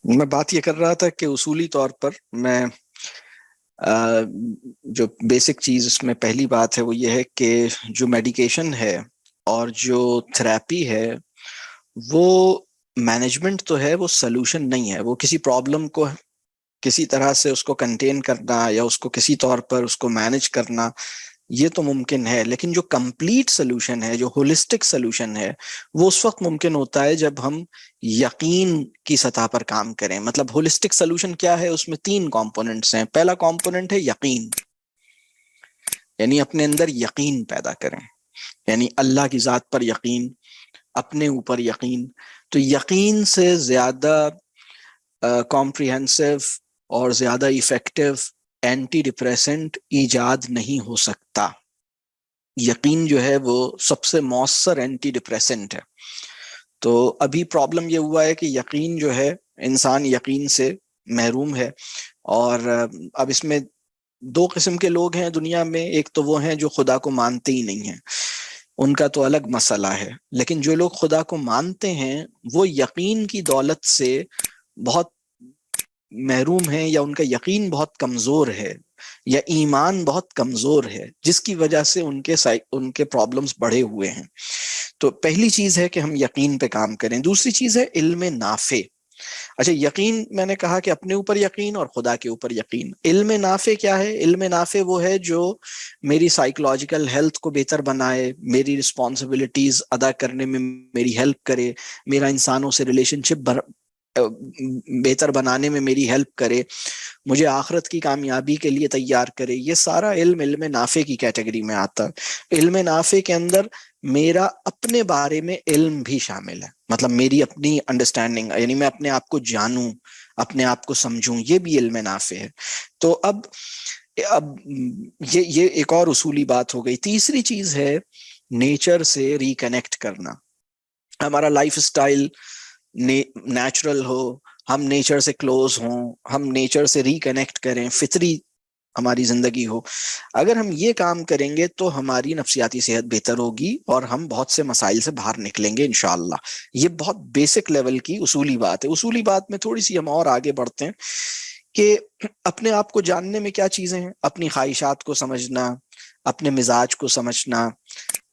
میں بات یہ کر رہا تھا کہ اصولی طور پر میں جو بیسک چیز اس میں پہلی بات ہے وہ یہ ہے کہ جو میڈیکیشن ہے اور جو تھراپی ہے وہ مینجمنٹ تو ہے، وہ سلوشن نہیں ہے۔ وہ کسی پرابلم کو کسی طرح سے اس کو کنٹین کرنا یا اس کو کسی طور پر اس کو مینج کرنا یہ تو ممکن ہے، لیکن جو کمپلیٹ سلوشن ہے، جو ہولسٹک سلوشن ہے، وہ اس وقت ممکن ہوتا ہے جب ہم یقین کی سطح پر کام کریں۔ مطلب ہولسٹک سلوشن کیا ہے؟ اس میں تین کمپوننٹس ہیں۔ پہلا کمپوننٹ ہے یقین، یعنی اپنے اندر یقین پیدا کریں، یعنی اللہ کی ذات پر یقین، اپنے اوپر یقین۔ تو یقین سے زیادہ کمپریہنسو اور زیادہ ایفیکٹو اینٹی ڈپریسنٹ ایجاد نہیں ہو سکتا۔ یقین جو ہے وہ سب سے مؤثر اینٹی ڈپریسنٹ ہے۔ تو ابھی پرابلم یہ ہوا ہے کہ یقین جو ہے، انسان یقین سے محروم ہے، اور اب اس میں دو قسم کے لوگ ہیں دنیا میں۔ ایک تو وہ ہیں جو خدا کو مانتے ہی نہیں ہیں، ان کا تو الگ مسئلہ ہے، لیکن جو لوگ خدا کو مانتے ہیں وہ یقین کی دولت سے بہت محروم ہیں، یا ان کا یقین بہت کمزور ہے، یا ایمان بہت کمزور ہے، جس کی وجہ سے ان کے پرابلمز بڑھے ہوئے ہیں۔ تو پہلی چیز ہے کہ ہم یقین پہ کام کریں۔ دوسری چیز ہے علم نافع۔ اچھا، یقین میں نے کہا کہ اپنے اوپر یقین اور خدا کے اوپر یقین۔ علم نافع کیا ہے؟ علم نافع وہ ہے جو میری سائیکولوجیکل ہیلتھ کو بہتر بنائے، میری رسپانسبلٹیز ادا کرنے میں میری ہیلپ کرے، میرا انسانوں سے ریلیشن شپ بہتر بنانے میں میری ہیلپ کرے، مجھے آخرت کی کامیابی کے لیے تیار کرے۔ یہ سارا علم نافع کی کیٹیگری میں آتا ہے۔ علم نافع کے اندر میرا اپنے بارے میں علم بھی شامل ہے، مطلب میری اپنی انڈرسٹینڈنگ، یعنی میں اپنے آپ کو جانوں، اپنے آپ کو سمجھوں، یہ بھی علم نافع ہے۔ تو اب یہ ایک اور اصولی بات ہو گئی۔ تیسری چیز ہے نیچر سے ریکنیکٹ کرنا۔ ہمارا لائف اسٹائل نیچرل ہو، ہم نیچر سے کلوز ہوں، ہم نیچر سے ریکنیکٹ کریں، فطری ہماری زندگی ہو۔ اگر ہم یہ کام کریں گے تو ہماری نفسیاتی صحت بہتر ہوگی اور ہم بہت سے مسائل سے باہر نکلیں گے انشاءاللہ۔ یہ بہت بیسک لیول کی اصولی بات ہے۔ اصولی بات میں تھوڑی سی ہم اور آگے بڑھتے ہیں کہ اپنے آپ کو جاننے میں کیا چیزیں ہیں؟ اپنی خواہشات کو سمجھنا، اپنے مزاج کو سمجھنا،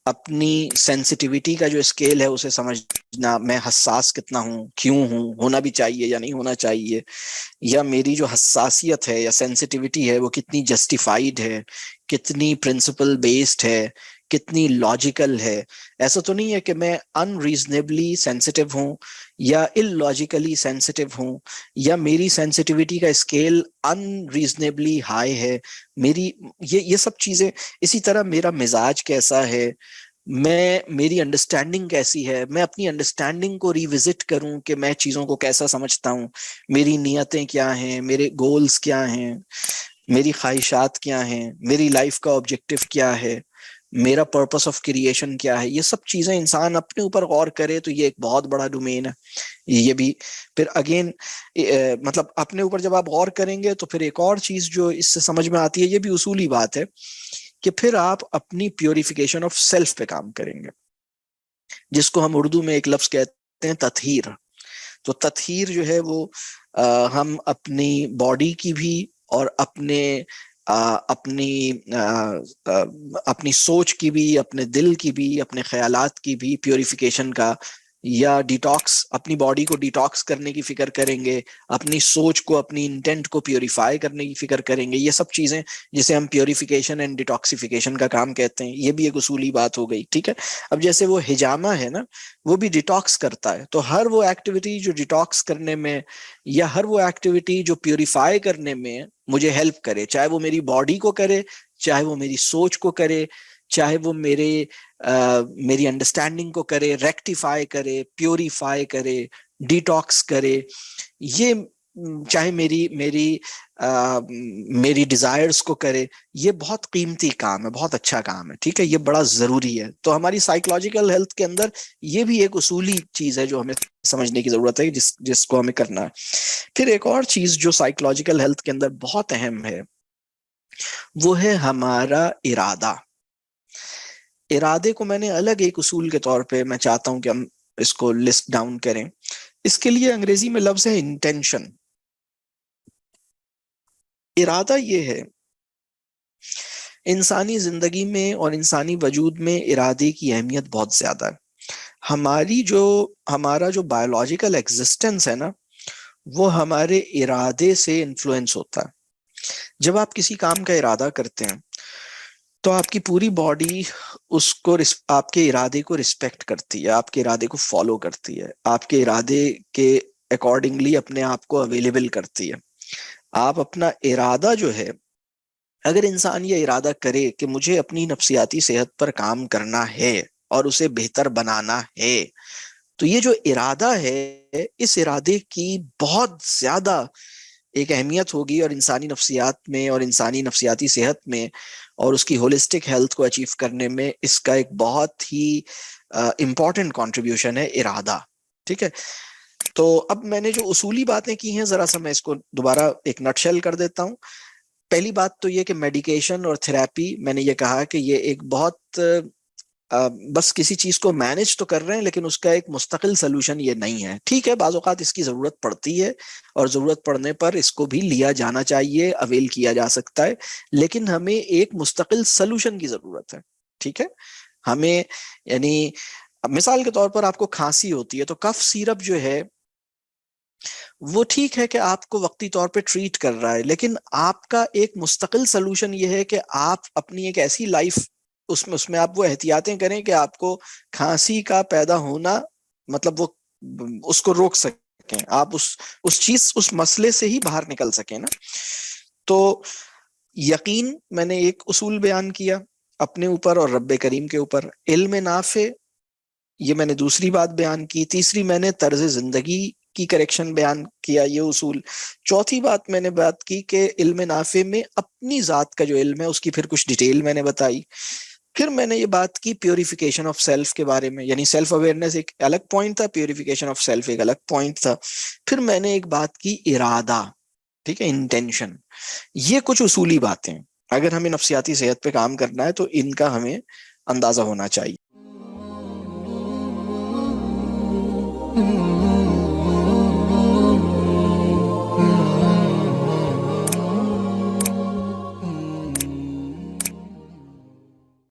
اپنی سینسٹیوٹی کا جو اسکیل ہے اسے سمجھنا، میں حساس کتنا ہوں، کیوں ہوں، ہونا بھی چاہیے یا نہیں ہونا چاہیے، یا میری جو حساسیت ہے یا سینسٹیوٹی ہے وہ کتنی جسٹیفائیڈ ہے، کتنی پرنسپل بیسڈ ہے، کتنی لاجیکل ہے۔ ایسا تو نہیں ہے کہ میں ان ریزنیبلی سینسٹیو ہوں یا ان لاجیکلی سینسٹیو ہوں، یا میری سینسٹیوٹی کا اسکیل ان ریزنیبلی ہائی ہے۔ میری یہ سب چیزیں، اسی طرح میرا مزاج کیسا ہے، میری انڈرسٹینڈنگ کیسی ہے، میں اپنی انڈرسٹینڈنگ کو ریوزٹ کروں کہ میں چیزوں کو کیسا سمجھتا ہوں، میری نیتیں کیا ہیں، میرے گولز کیا ہیں، میری خواہشات کیا ہیں، میری لائف کا آبجیکٹو کیا ہے، میرا پرپس آف کریشن کیا ہے۔ یہ سب چیزیں انسان اپنے اوپر غور کرے تو یہ ایک بہت بڑا ڈومین ہے۔ یہ بھی پھر اگین مطلب اپنے اوپر جب آپ غور کریں گے تو پھر ایک اور چیز جو اس سے سمجھ میں آتی ہے، یہ بھی اصولی بات ہے، کہ پھر آپ اپنی پیوریفیکیشن آف سیلف پہ کام کریں گے، جس کو ہم اردو میں ایک لفظ کہتے ہیں تطہیر۔ تو تطہیر جو ہے وہ ہم اپنی باڈی کی بھی اور اپنی سوچ کی بھی، اپنے دل کی بھی، اپنے خیالات کی بھی پیوریفیکیشن کا، یا ڈیٹاکس، اپنی باڈی کو ڈیٹاکس کرنے کی فکر کریں گے، اپنی سوچ کو، اپنی انٹینٹ کو پیوریفائی کرنے کی فکر کریں گے۔ یہ سب چیزیں جسے ہم پیوریفیکیشن اینڈ ڈیٹاکسیفیکیشن کا کام کہتے ہیں، یہ بھی ایک اصولی بات ہو گئی، ٹھیک ہے۔ اب جیسے وہ حجامہ ہے نا، وہ بھی ڈیٹاکس کرتا ہے، تو ہر وہ ایکٹیویٹی جو ڈیٹاکس کرنے میں یا ہر وہ ایکٹیویٹی جو پیوریفائی کرنے میں مجھے ہیلپ کرے، چاہے وہ میری باڈی کو کرے، چاہے وہ میری سوچ کو کرے، چاہے وہ میری انڈرسٹینڈنگ کو کرے، ریکٹیفائی کرے، پیوریفائی کرے، ڈیٹاکس کرے، یہ چاہے میری ڈیزائرز کو کرے، یہ بہت قیمتی کام ہے، بہت اچھا کام ہے، ٹھیک ہے، یہ بڑا ضروری ہے۔ تو ہماری سائیکولوجیکل ہیلتھ کے اندر یہ بھی ایک اصولی چیز ہے جو ہمیں سمجھنے کی ضرورت ہے، جس کو ہمیں کرنا ہے۔ پھر ایک اور چیز جو سائیکولوجیکل ہیلتھ کے اندر بہت اہم ہے، وہ ہے ہمارا ارادہ۔ ارادے کو میں نے الگ ایک اصول کے طور پہ میں چاہتا ہوں کہ ہم اس کو لسٹ ڈاؤن کریں۔ اس کے لیے انگریزی میں لفظ ہے انٹینشن. ارادہ یہ ہے انسانی زندگی میں اور انسانی وجود میں ارادے کی اہمیت بہت زیادہ ہے. ہمارا جو بایولوجیکل ایگزسٹنس ہے نا وہ ہمارے ارادے سے انفلوئنس ہوتا ہے. جب آپ کسی کام کا ارادہ کرتے ہیں تو آپ کی پوری باڈی آپ کے ارادے کو رسپیکٹ کرتی ہے, آپ کے ارادے کو فالو کرتی ہے, آپ کے ارادے کے اکارڈنگلی اپنے آپ کو اویلیبل کرتی ہے. آپ اپنا ارادہ جو ہے, اگر انسان یہ ارادہ کرے کہ مجھے اپنی نفسیاتی صحت پر کام کرنا ہے اور اسے بہتر بنانا ہے, تو یہ جو ارادہ ہے اس ارادے کی بہت زیادہ ایک اہمیت ہوگی, اور انسانی نفسیات میں اور انسانی نفسیاتی صحت میں اور اس کی ہولسٹک ہیلتھ کو اچیو کرنے میں اس کا ایک بہت ہی امپورٹنٹ کنٹریبیوشن ہے ارادہ. ٹھیک ہے, تو اب میں نے جو اصولی باتیں کی ہیں ذرا سا میں اس کو دوبارہ ایک نٹ شیل کر دیتا ہوں. پہلی بات تو یہ کہ میڈیکیشن اور تھراپی, میں نے یہ کہا کہ یہ ایک بہت بس کسی چیز کو مینج تو کر رہے ہیں لیکن اس کا ایک مستقل سلوشن یہ نہیں ہے. ٹھیک ہے, بعض اوقات اس کی ضرورت پڑتی ہے اور ضرورت پڑنے پر اس کو بھی لیا جانا چاہیے, اویل کیا جا سکتا ہے, لیکن ہمیں ایک مستقل سلوشن کی ضرورت ہے. ٹھیک ہے, ہمیں یعنی مثال کے طور پر آپ کو کھانسی ہوتی ہے تو کف سیرپ جو ہے وہ ٹھیک ہے کہ آپ کو وقتی طور پہ ٹریٹ کر رہا ہے, لیکن آپ کا ایک مستقل سلوشن یہ ہے کہ آپ اپنی ایک ایسی لائف اس میں آپ وہ احتیاطیں کریں کہ آپ کو کھانسی کا پیدا ہونا مطلب وہ اس کو روک سکیں, آپ اس چیز اس مسئلے سے ہی باہر نکل سکیں نا. تو یقین میں نے ایک اصول بیان کیا اپنے اوپر اور رب کریم کے اوپر. علم نافع یہ میں نے دوسری بات بیان کی. تیسری میں نے طرز زندگی کی کریکشن بیان کیا, یہ اصول. چوتھی بات میں نے بات کی کہ علم نافع میں اپنی ذات کا جو علم ہے اس کی پھر کچھ ڈیٹیل میں نے بتائی. پھر میں نے یہ بات کی پیوریفیکیشن آف سیلف کے بارے میں, یعنی سیلف اویئرنیس ایک الگ پوائنٹ تھا, پیوریفیکیشن آف سیلف ایک الگ پوائنٹ تھا. پھر میں نے ایک بات کی ارادہ, ٹھیک ہے, انٹینشن. یہ کچھ اصولی باتیں اگر ہمیں نفسیاتی صحت پہ کام کرنا ہے تو ان کا ہمیں اندازہ ہونا چاہیے.